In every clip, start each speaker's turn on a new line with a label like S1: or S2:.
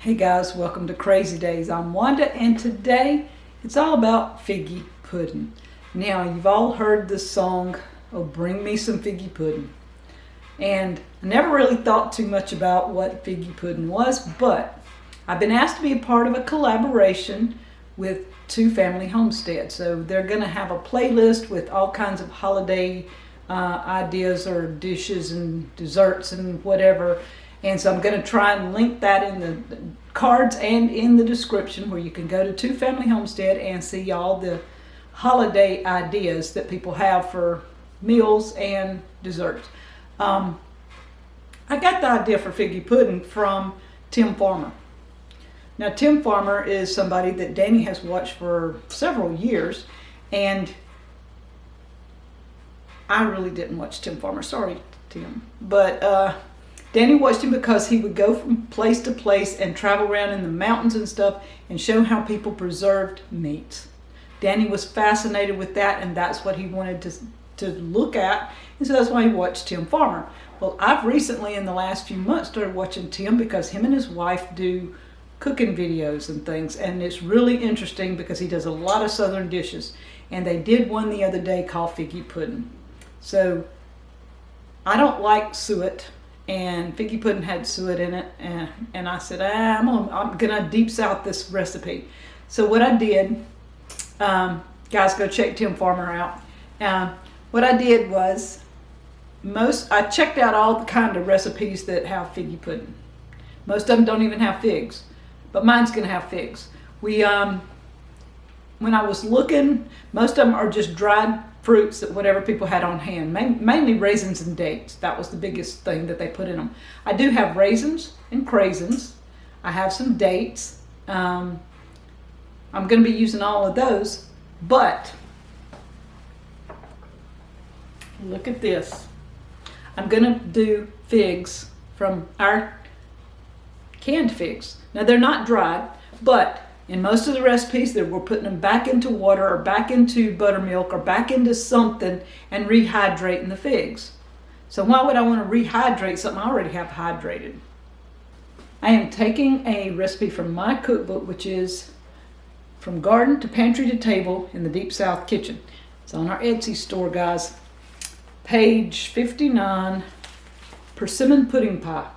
S1: Hey guys, welcome to Crazy Days. I'm Wanda and today it's all about figgy pudding. Now you've all heard the song, "Oh Bring Me Some Figgy Pudding." And I never really thought too much about what figgy pudding was, but I've been asked to be a part of a collaboration with Two Family Homestead. So they're going to have a playlist with all kinds of holiday ideas or dishes and desserts and whatever. And so I'm going to try and link that in the cards and in the description where you can go to Two Family Homestead and see all the holiday ideas that people have for meals and desserts. I got the idea for figgy pudding from Tim Farmer. Now Tim Farmer is somebody that Danny has watched for several years, and I really didn't watch Tim Farmer, sorry Tim, but Danny watched him because he would go from place to place and travel around in the mountains and stuff and show how people preserved meats. Danny was fascinated with that, and that's what he wanted to look at, and so that's why he watched Tim Farmer. Well, I've recently in the last few months started watching Tim because him and his wife do cooking videos and things, and it's really interesting because he does a lot of southern dishes, and they did one the other day called figgy pudding. So I don't like suet, and figgy pudding had suet in it, and I said I'm gonna Deep South this recipe. So what I did, guys, go check Tim Farmer out. What I did was I checked out all the kind of recipes that have figgy pudding. Most of them don't even have figs, but mine's gonna have figs. When I was looking, most of them are just dried fruits that whatever people had on hand, mainly raisins and dates. That was the biggest thing that they put in them. I do have raisins and craisins. I have some dates. I'm going to be using all of those, but look at this. I'm going to do figs from our canned figs. Now they're not dried, but in most of the recipes that we're putting them back into water or back into buttermilk or back into something and rehydrating the figs. So why would I want to rehydrate something I already have hydrated? I am taking a recipe from my cookbook, which is From Garden to Pantry to Table in the Deep South Kitchen. It's on our Etsy store, guys. Page 59, persimmon pudding pie.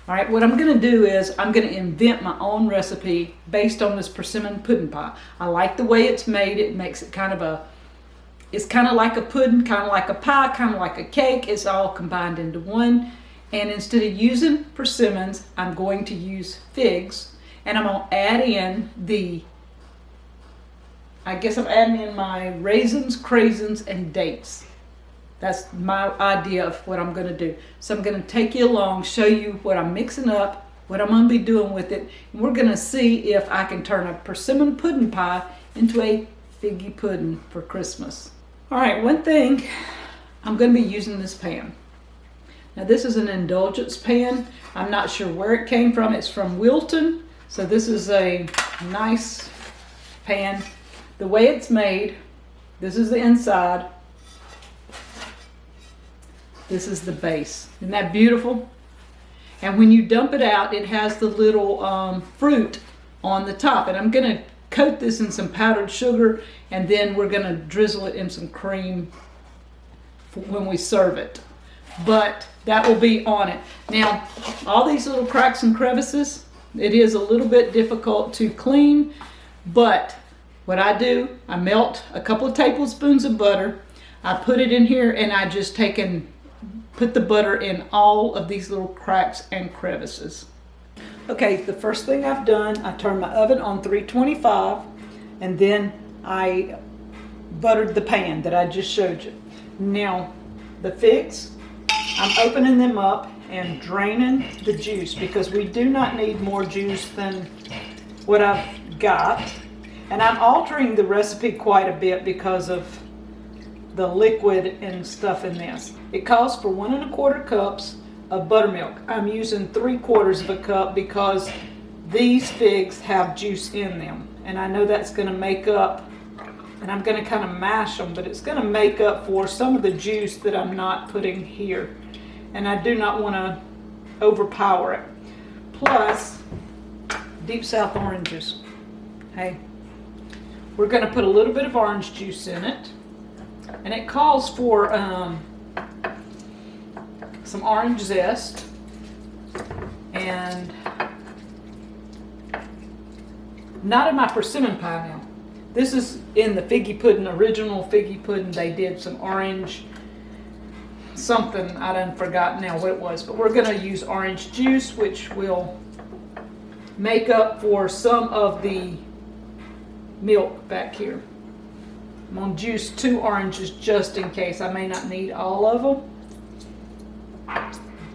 S1: All right, what I'm going to do is I'm going to invent my own recipe based on this persimmon pudding pie. I like the way it's made. It makes it it's kind of like a pudding, kind of like a pie, kind of like a cake. It's all combined into one. And instead of using persimmons, I'm going to use figs. And I'm going to add in I'm adding in my raisins, craisins, and dates. That's my idea of what I'm going to do. So I'm going to take you along, show you what I'm mixing up, what I'm going to be doing with it. And we're going to see if I can turn a persimmon pudding pie into a figgy pudding for Christmas. All right, one thing, I'm going to be using this pan. Now this is an indulgence pan. I'm not sure where it came from. It's from Wilton. So this is a nice pan. The way it's made, this is the inside. This is the base. Isn't that beautiful? And when you dump it out, it has the little fruit on the top. And I'm going to coat this in some powdered sugar, and then we're going to drizzle it in some cream when we serve it. But that will be on it. Now, all these little cracks and crevices, it is a little bit difficult to clean, but what I do, I melt a couple of tablespoons of butter. I put it in here, and I just put the butter in all of these little cracks and crevices. Okay, the first thing I've done, I turned my oven on 325, and then I buttered the pan that I just showed you. Now, the figs, I'm opening them up and draining the juice because we do not need more juice than what I've got. And I'm altering the recipe quite a bit because of the liquid and stuff in this. It calls for 1 1/4 cups of buttermilk. I'm using 3/4 cup because these figs have juice in them. And I know that's going to make up, and I'm going to kind of mash them, but it's going to make up for some of the juice that I'm not putting here. And I do not want to overpower it. plus Deep South oranges. Hey, we're going to put a little bit of orange juice in it, and it calls for some orange zest and not in my persimmon pie now. This is in the figgy pudding, original figgy pudding. They did some orange something, I done forgot now what it was, but we're going to use orange juice, which will make up for some of the milk back here. I'm going to juice 2 oranges just in case. I may not need all of them,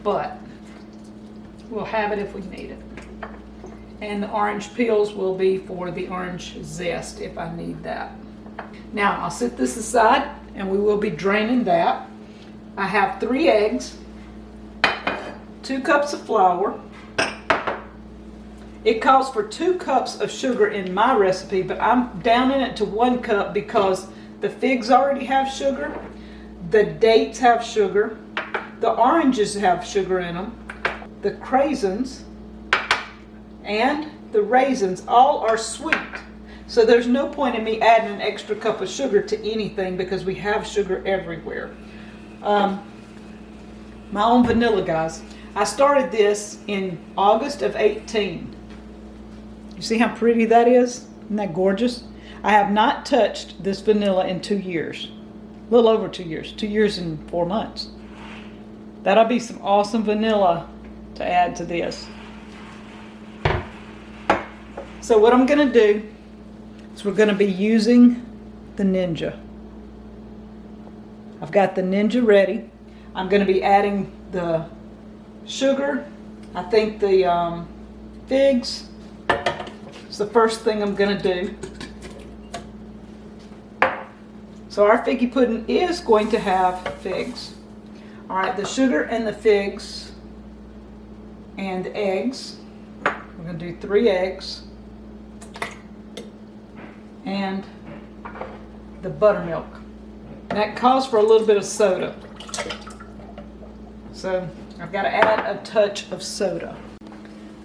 S1: but we'll have it if we need it. And the orange peels will be for the orange zest if I need that. Now I'll set this aside and we will be draining that. I have 3 eggs, 2 cups of flour. It calls for 2 cups of sugar in my recipe, but I'm downing it to 1 cup because the figs already have sugar, the dates have sugar, the oranges have sugar in them, the craisins and the raisins all are sweet. So there's no point in me adding an extra cup of sugar to anything because we have sugar everywhere. My own vanilla, guys. I started this in August of 18. You see how pretty that is? Isn't that gorgeous? I have not touched this vanilla in 2 years. A little over 2 years. 2 years and 4 months. That'll be some awesome vanilla to add to this. So what I'm going to do is we're going to be using the Ninja. I've got the Ninja ready. I'm going to be adding the sugar. I think the figs is the first thing I'm going to do. So our figgy pudding is going to have figs. All right, the sugar and the figs and eggs. We're going to do 3 eggs. And the buttermilk. That calls for a little bit of soda. So I've got to add a touch of soda.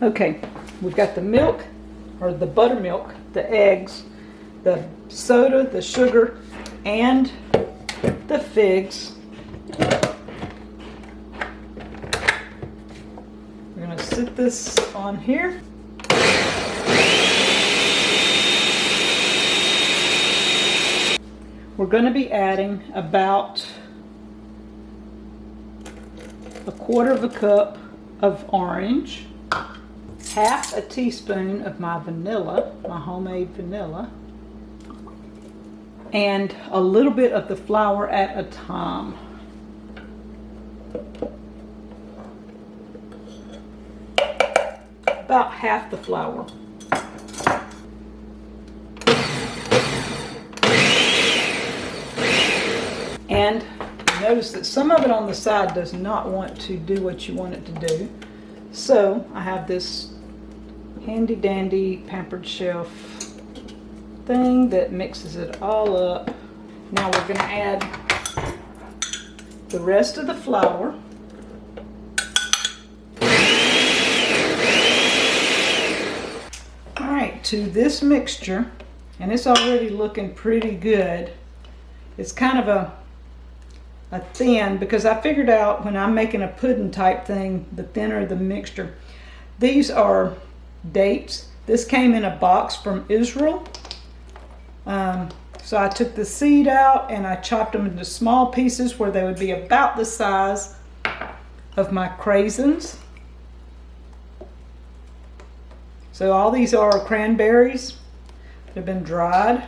S1: Okay, we've got the milk, or the buttermilk, the eggs, the soda, the sugar, and the figs. We're going to sit this on here. We're going to be adding about 1/4 cup of orange, half a teaspoon of my vanilla, my homemade vanilla, and a little bit of the flour at a time. About half the flour. And notice that some of it on the side does not want to do what you want it to do. So I have this handy dandy pampered shelf thing that mixes it all up. Now we're going to add the rest of the flour. All right, to this mixture, and it's already looking pretty good. It's kind of a thin, because I figured out when I'm making a pudding type thing, the thinner the mixture. These are dates. This came in a box from Israel. So I took the seed out and I chopped them into small pieces where they would be about the size of my craisins. So all these are cranberries that have been dried.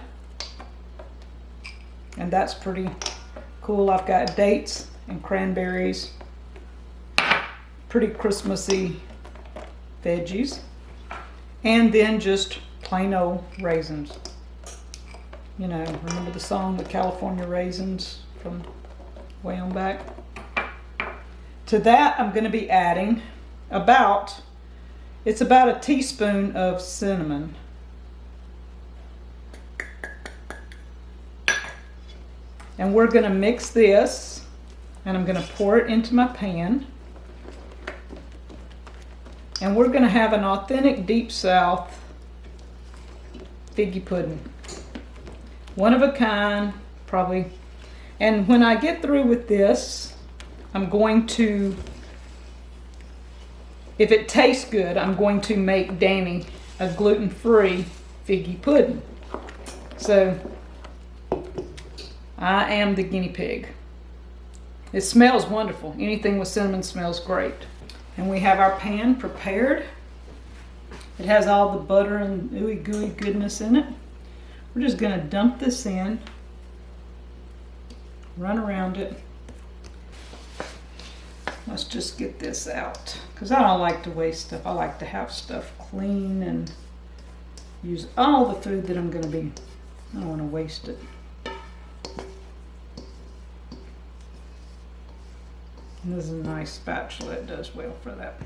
S1: And that's pretty cool. I've got dates and cranberries, pretty Christmassy veggies, and then just plain old raisins. You know, remember the song, The California Raisins, from way on back? To that, I'm going to be adding about a teaspoon of cinnamon. And we're going to mix this, and I'm going to pour it into my pan. And we're going to have an authentic Deep South figgy pudding. One of a kind, probably. And when I get through with this, I'm going to, if it tastes good, I'm going to make Danny a gluten-free figgy pudding. So I am the guinea pig. It smells wonderful. Anything with cinnamon smells great. And we have our pan prepared. It has all the butter and ooey gooey goodness in it. We're just going to dump this in, run around it. Let's just get this out, because I don't like to waste stuff. I like to have stuff clean and use all the food that I'm going to be. I don't want to waste it. And this is a nice spatula. It does well for that.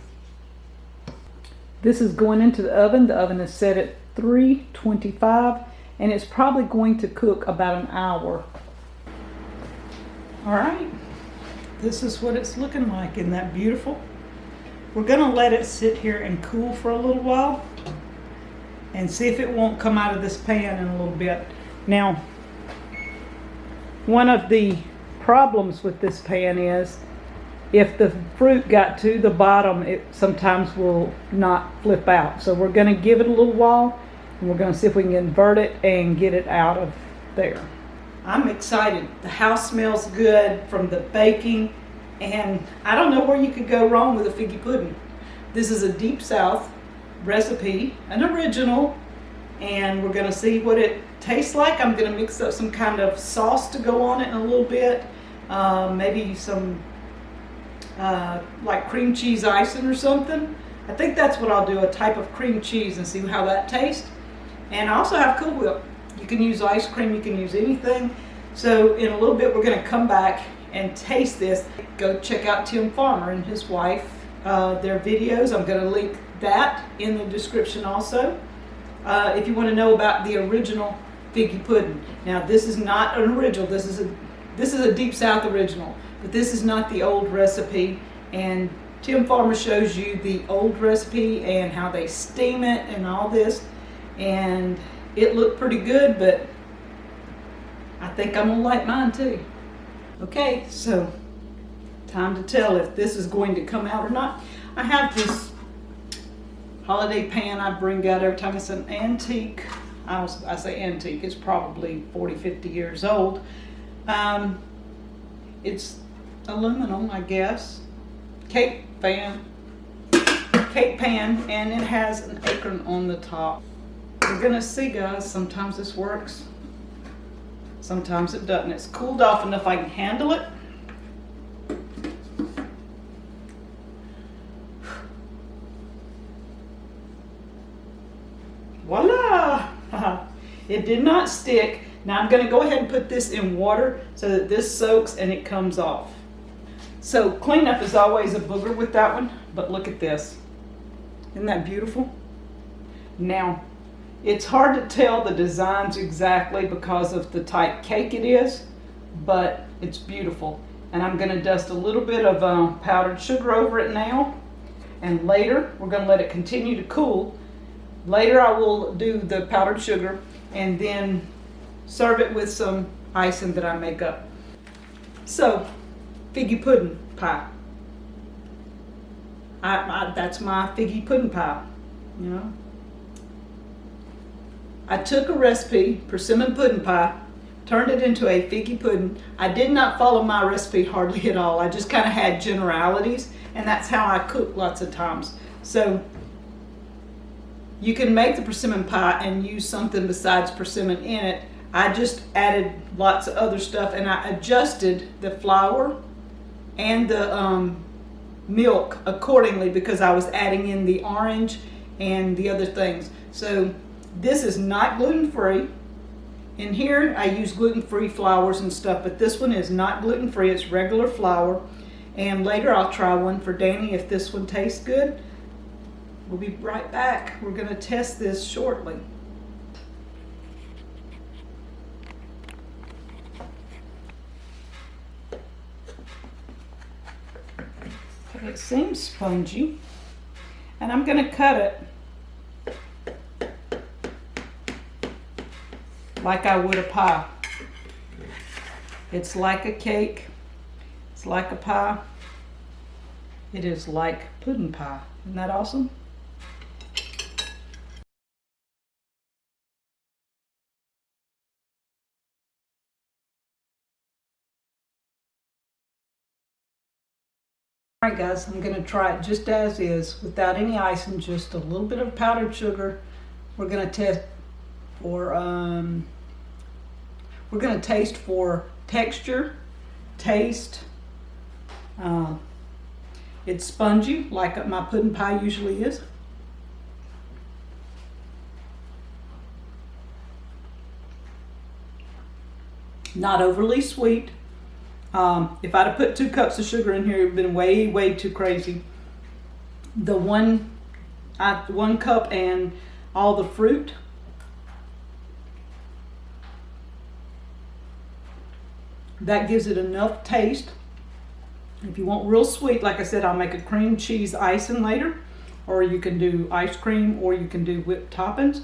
S1: This is going into the oven. The oven is set at 325, and it's probably going to cook about an hour. All right, this is what it's looking like. Isn't that beautiful? We're gonna let it sit here and cool for a little while and see if it won't come out of this pan in a little bit. Now, one of the problems with this pan is if the fruit got to the bottom, it sometimes will not flip out. So we're gonna give it a little while, and we're gonna see if we can invert it and get it out of there. I'm excited. The house smells good from the baking, and I don't know where you could go wrong with a figgy pudding. This is a Deep South recipe, an original, and we're gonna see what it tastes like. I'm gonna mix up some kind of sauce to go on it in a little bit, maybe some like cream cheese icing or something. I think that's what I'll do, a type of cream cheese, and see how that tastes. And I also have Cool Whip. You can use ice cream, you can use anything. So in a little bit we're going to come back and taste this. Go check out Tim Farmer and his wife, their videos. I'm going to link that in the description also. If you want to know about the original figgy pudding. Now this is not an original, this is a Deep South original. But this is not the old recipe, and Tim Farmer shows you the old recipe and how they steam it and all this, and it looked pretty good, but I think I'm gonna like mine too. Okay, so time to tell if this is going to come out or not. I have this holiday pan I bring out every time. It's an antique. I say antique, it's probably 40, 50 years old. It's aluminum, I guess. Cake pan, and it has an acre on the top. We're gonna see, guys. Sometimes this works, sometimes it doesn't. It's cooled off enough I can handle it. Voila! It did not stick. Now I'm going to go ahead and put this in water so that this soaks and it comes off. So cleanup is always a booger with that one, but look at this. Isn't that beautiful? Now, it's hard to tell the designs exactly because of the type cake it is, but it's beautiful. And I'm going to dust a little bit of powdered sugar over it now, and later we're going to let it continue to cool. Later I will do the powdered sugar and then serve it with some icing that I make up. So, figgy pudding pie. That's my figgy pudding pie, you know. I took a recipe, persimmon pudding pie, turned it into a figgy pudding. I did not follow my recipe hardly at all. I just kind of had generalities, and that's how I cook lots of times. So you can make the persimmon pie and use something besides persimmon in it. I just added lots of other stuff, and I adjusted the flour and the milk accordingly because I was adding in the orange and the other things. So this is not gluten-free. In here I use gluten-free flours and stuff, but this one is not gluten-free. It's regular flour. And later I'll try one for Danny if this one tastes good. We'll be right back. We're going to test this shortly. It seems spongy. And I'm going to cut it like I would a pie. It's like a cake. It's like a pie. It is like pudding pie. Isn't that awesome? Alright guys, I'm going to try it just as is, without any icing, just a little bit of powdered sugar. We're going to test for, we're going to taste for texture, taste. It's spongy, like my pudding pie usually is. Not overly sweet. If I'd have put 2 cups of sugar in here, it would have been way, way too crazy. The one cup and all the fruit. That gives it enough taste. If you want real sweet, like I said, I'll make a cream cheese icing later. Or you can do ice cream, or you can do whipped toppings.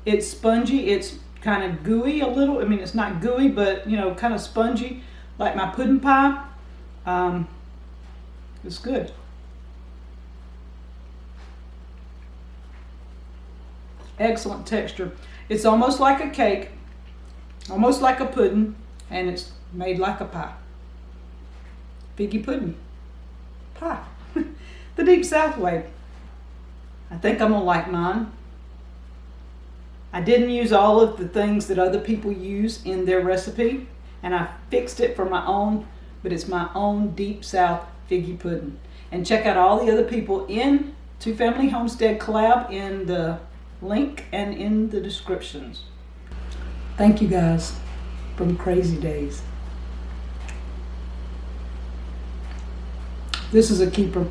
S1: It's spongy, it's kind of gooey a little. I mean, it's not gooey, but you know, kind of spongy. Like my pudding pie. It's good. Excellent texture. It's almost like a cake, almost like a pudding, and it's made like a pie. Figgy pudding pie. The Deep South way. I think I'm gonna like mine. I didn't use all of the things that other people use in their recipe, and I fixed it for my own, but it's my own Deep South figgy pudding. And check out all the other people in Two Family Homestead collab in the link and in the descriptions. Thank you guys from Crazy Days. This is a keeper.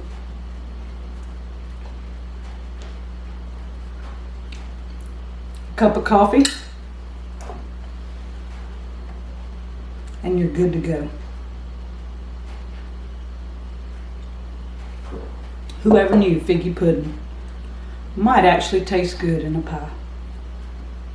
S1: Cup of coffee, and you're good to go. Whoever knew figgy pudding might actually taste good in a pie.